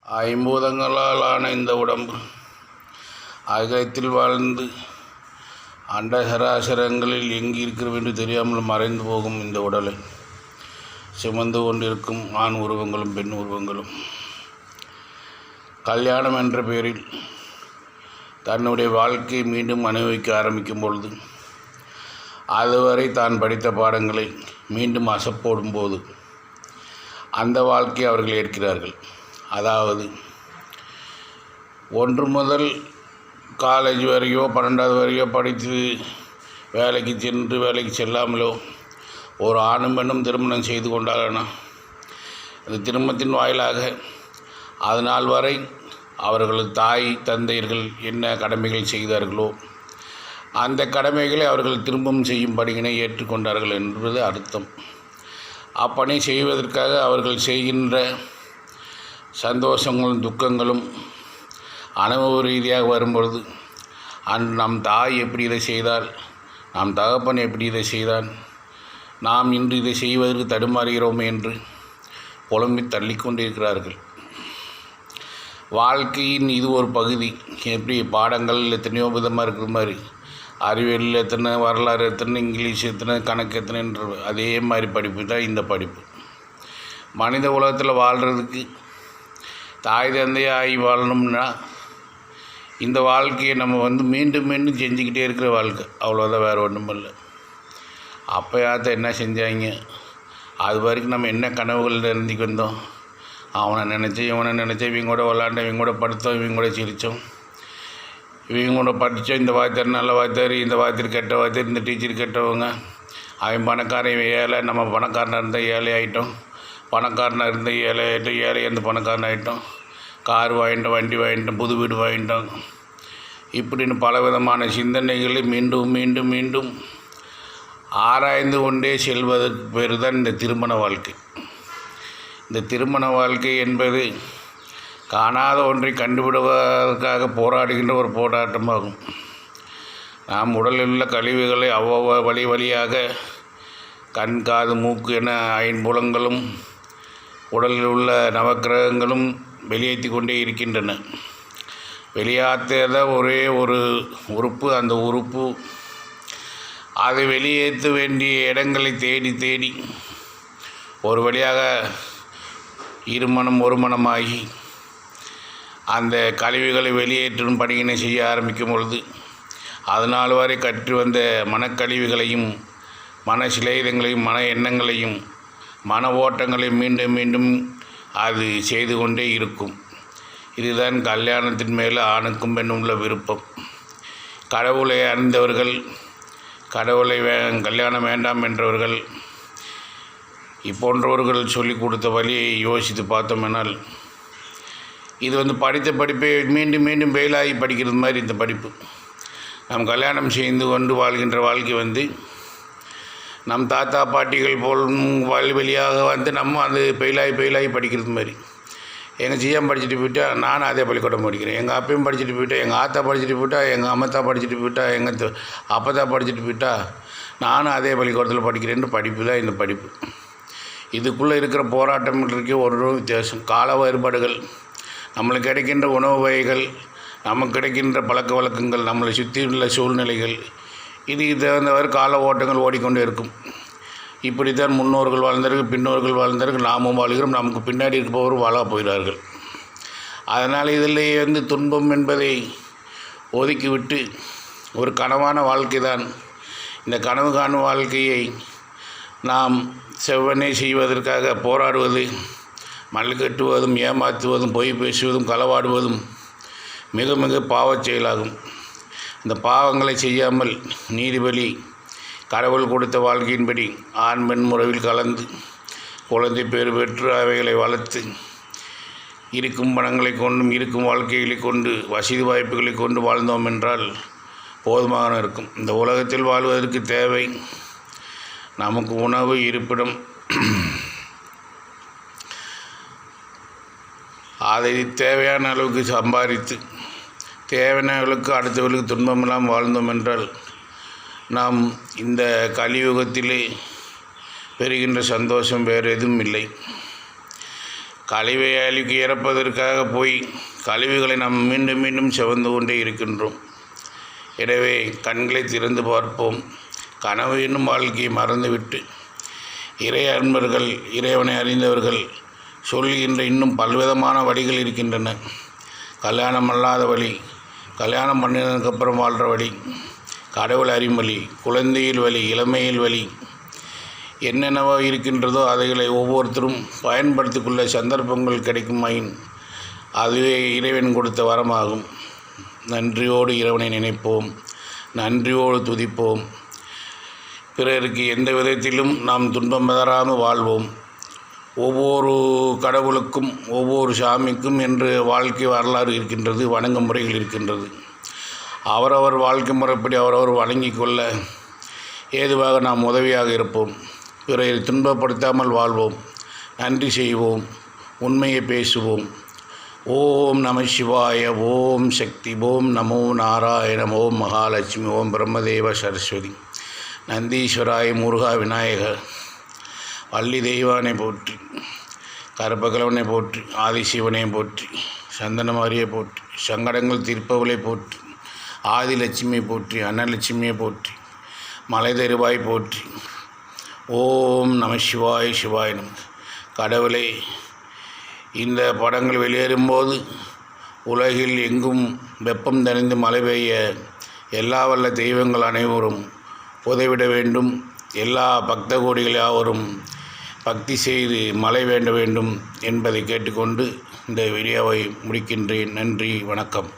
ஐம்பூதங்களால் ஆன இந்த உடம்பு அகலத்தில் வாழ்ந்து அண்டசராசரங்களில் எங்கு இருக்கிறோம் என்று தெரியாமல் மறைந்து போகும் இந்த உடலை சுமந்து கொண்டிருக்கும் ஆண் உருவங்களும் பெண் உருவங்களும் கல்யாணம் என்ற பெயரில் தன்னுடைய வாழ்க்கையை மீண்டும் அனுபவிக்க ஆரம்பிக்கும் பொழுது அதுவரை தான் படித்த பாடங்களை மீண்டும் அசப்போடும் போது அந்த வாழ்க்கையை அவர்கள் ஏற்கிறார்கள். அதாவது 1 முதல் காலேஜ் வரையோ 12வது வரையோ படித்து வேலைக்கு சென்று வேலைக்கு செல்லாமலோ ஒரு ஆணும் பெண்ணும் திருமணம் செய்து கொண்டாங்கன்னா அந்த திருமணத்தின் வாயிலாக அதனால் வரை அவர்களது தாய் தந்தையர்கள் என்ன கடமைகள் செய்தார்களோ அந்த கடமைகளை அவர்கள் திரும்பவும் செய்யும் பணியினை ஏற்றுக்கொண்டார்கள் என்பது அர்த்தம். அப்பணி செய்வதற்காக அவர்கள் செய்கின்ற சந்தோஷங்களும் துக்கங்களும் அனுபவ ரீதியாக வரும்பொழுது நம் தாய் எப்படி இதை செய்தால், நம் தகப்பன் எப்படி இதை செய்தான், நாம் இன்று இதை செய்வதற்கு தடுமாறுகிறோம் என்று புலம்பி தள்ளிக்கொண்டிருக்கிறார்கள். வாழ்க்கையின் இது ஒரு பகுதி. எப்படி பாடங்கள் எத்தனையோ விதமாக இருக்கிற மாதிரி அறிவியல் எத்தனை, வரலாறு எத்தனை, இங்கிலீஷ் எத்தனை, கணக்கு எத்தனைன்ற அதே மாதிரி படிப்பு தான் இந்த படிப்பு. மனித உலகத்தில் வாழ்கிறதுக்கு தாய் தந்தையாகி வாழணும்னா இந்த வாழ்க்கையை நம்ம மீண்டும் மீண்டும் செஞ்சுக்கிட்டே இருக்கிற வாழ்க்கை, அவ்வளோதான், வேறு ஒன்றும் இல்லை. அப்போயாத்த என்ன செஞ்சாங்க, அது வரைக்கும் நம்ம என்ன கனவுகள் இருந்துக்கு வந்தோம், அவனை நினச்சேன் இவனை நினச்சேன், இவங்க கூட விளாண்டோம், இவங்க கூட படுத்தோம், இவங்க கூட சிரித்தோம், இவங்க கூட படித்தோம், இந்த வாத்தியார் நல்ல வாத்தியார், இந்த வாத்தியார் கெட்ட வாத்தியார், இந்த டீச்சர் கெட்டவங்க, அவன் பணக்காரன் இவன் ஏழை, நம்ம பணக்காரனாக இருந்தால் ஏழை ஆகிட்டோம், பணக்காரனாக இருந்தால் ஏழை ஆகிட்டோம், ஏழை இருந்து பணக்காரன் ஆகிட்டோம், கார் வாங்கிட்டோம், வண்டி வாங்கிட்டோம், புது வீடு வாங்கிட்டோம், இப்படின்னு பலவிதமான சிந்தனைகளை மீண்டும் மீண்டும் மீண்டும் ஆராய்ந்து கொண்டே செல்வதற்கு பேர் தான் இந்த திருமண வாழ்க்கை. இந்த திருமண வாழ்க்கை என்பது காணாத ஒன்றை கண்டுபிடுவதற்காக போராடுகின்ற ஒரு போராட்டமாகும். நாம் உடலில் உள்ள கழிவுகளை அவ்வளோ வழியாக கண் காது மூக்கு என 5 புலங்களும் உடலில் உள்ள நவக்கிரகங்களும் வெளியேற்றி கொண்டே இருக்கின்றன. வெளியேற்றாத ஒரே ஒரு உறுப்பு, அந்த உறுப்பு அதை வெளியேற்ற வேண்டிய இடங்களை தேடி தேடி ஒரு வழியாக இருமனம் ஒரு மனமாகி அந்த கழிவுகளை வெளியேற்றும் பணியினை செய்ய ஆரம்பிக்கும் பொழுது அதனால் வரை கற்று வந்த மனக்கழிவுகளையும் மன சிலைதங்களையும் மன எண்ணங்களையும் மன ஓட்டங்களையும் மீண்டும் மீண்டும் அது செய்து கொண்டே இருக்கும். இதுதான் கல்யாணத்தின் மேலே ஆணுக்கும் பெண்ணும் உள்ள விருப்பம். கடவுளை அறிந்தவர்கள், கடவுளை கல்யாணம் வேண்டாம் என்றவர்கள் இப்போன்றவர்கள் சொல்லிக் கொடுத்த வழியை யோசித்து பார்த்தோம்னால் இது படித்த படிப்பை மீண்டும் மீண்டும் பெயிலாகி படிக்கிறது மாதிரி இந்த படிப்பு. நாம் கல்யாணம் செய்து கொண்டு வாழ்கின்ற வாழ்க்கை நம் தாத்தா பாட்டிகள் போல் வழியாக நம்ம அது பெயிலாகி படிக்கிறது மாதிரி. எங்கள் ஜிஎம் படிச்சுட்டு போயிட்டா நானும் அதே பள்ளிக்கூடம் படிக்கிறேன், எங்கள் அப்பையும் படிச்சுட்டு போயிட்டா, எங்கள் ஆத்தா படிச்சுட்டு போயிட்டா, எங்கள் அம்மத்தா படிச்சுட்டு போயிட்டா, எங்கள் அப்பத்தா படிச்சுட்டு போயிட்டா நானும் அதே பள்ளிக்கூடத்தில் படிக்கிறேன்னு படிப்பு தான் இந்த படிப்பு. இதுக்குள்ளே இருக்கிற போராட்டம் இருக்க ஒரு வித்தியாசம். கால வேறுபாடுகள், நம்மளுக்கு கிடைக்கின்ற உணவு வகைகள், நமக்கு கிடைக்கின்ற பழக்க வழக்கங்கள், நம்மளை சுற்றியுள்ள சூழ்நிலைகள், இதுக்கு தகுந்தவாறு கால ஓட்டங்கள் ஓடிக்கொண்டே இருக்கும். இப்படித்தான் முன்னோர்கள் வாழ்ந்தார்கள், பின்னோர்கள் வாழ்ந்தார்கள், நாமும் வாழ்கிறோம், நமக்கு பின்னாடி இருப்பவரும் வாழ போகிறார்கள். அதனால் இதில் துன்பம் என்பதை ஒதுக்கிவிட்டு ஒரு கனவான வாழ்க்கை தான். இந்த கனவு காணும் வாழ்க்கையை நாம் செவ்வனே செய்வதற்காக போராடுவது, மல்லு கட்டுவதும், ஏமாற்றுவதும், பொய் பேசுவதும், களவாடுவதும் மிக மிக பாவச் செயலாகும். இந்த பாவங்களை செய்யாமல் நீதிபதி கடவுள் கொடுத்த வாழ்க்கையின்படி ஆண் பெண் முறையில் கலந்து குழந்தை பேறு பெற்று அவைகளை வளர்த்து இருக்கும் பணங்களை கொண்டும் இருக்கும் வாழ்க்கைகளை கொண்டு வசதி வாய்ப்புகளை கொண்டு வாழ்ந்தோம் என்றால் போதுமாக இருக்கும். இந்த உலகத்தில் வாழ்வதற்கு தேவை நமக்கு உணவு, இருப்பிடம், அதை தேவையான அளவுக்கு சம்பாதித்து தேவையான அளவுக்கு அடுத்தவர்களுக்கு துன்பமெல்லாம் வாழ்ந்தோம் என்றால் நாம் இந்த கலியுகத்திலே பெறுகின்ற சந்தோஷம் வேறு எதுவும் இல்லை. கழிவை அழிக்கு இறப்பதற்காக போய் கழிவுகளை நாம் மீண்டும் மீண்டும் செவந்து கொண்டே இருக்கின்றோம். எனவே கண்களை திறந்து பார்ப்போம். கனவு என்னும் வாழ்க்கையை மறந்துவிட்டு இறை அன்பர்கள், இறைவனை அறிந்தவர்கள் சொல்கின்ற இன்னும் பல்விதமான வழிகள் இருக்கின்றன. கல்யாணம் அல்லாத வழி, கல்யாணம் பண்ணினதுக்கப்புறம் வாழ்கிற வழி, கடவுள் அறியும் வழி, குழந்தையில் வழி, இளமையில் வழி, என்னென்னவோ இருக்கின்றதோ அதைகளை ஒவ்வொருத்தரும் பயன்படுத்திக்கொள்ள சந்தர்ப்பங்கள் கிடைக்குமாயின் அதுவே இறைவன் கொடுத்த வரமாகும். நன்றியோடு இறைவனை நினைப்போம், நன்றியோடு துதிப்போம். பிறருக்கு எந்த விதத்திலும் நாம் துன்பம் தராமல் வாழ்வோம். ஒவ்வொரு கடவுளுக்கும் ஒவ்வொரு சாமிக்கும் என்று வாழ்க்கை வரலாறு இருக்கின்றது, வணங்க முறைகள் இருக்கின்றது. அவரவர் வாழ்க்கை முறைப்படி அவரவர் வணங்கி கொள்ள ஏதுவாக நாம் உதவியாக இருப்போம். பிறரை துன்பப்படுத்தாமல் வாழ்வோம், நன்றி செய்வோம், உண்மையை பேசுவோம். ஓம் நம சிவாய, ஓம் சக்தி, ஓம் நமோ நாராயணம், ஓம் மகாலட்சுமி, ஓம் பிரம்மதேவ சரஸ்வதி, நந்தீஸ்வராய, முருகா, விநாயகர், வள்ளி தெய்வானை போற்றி, கருப்பகிழவனை போற்றி, ஆதிசிவனை போற்றி, சந்தனமாரியை போற்றி, சங்கடங்கள் தீர்ப்பவளை போற்றி, ஆதிலட்சுமியை போற்றி, அன்னலட்சுமியை போற்றி, மலை தருவாய் போற்றி. ஓம் நம சிவாய், சிவாய நம. கடவுளே, இந்த படங்கள் வெளியேறும்போது உலகில் எங்கும் வெப்பம் தணிந்து மழை பெய்ய எல்லா வல்ல தெய்வங்கள் அனைவரும் உதவிட வேண்டும். எல்லா பக்த கோடிகள் யாவரும் பக்தி செய்து மழை வேண்ட வேண்டும் என்பதை கேட்டுக்கொண்டு இந்த வீடியோவை முடிக்கின்றேன். நன்றி, வணக்கம்.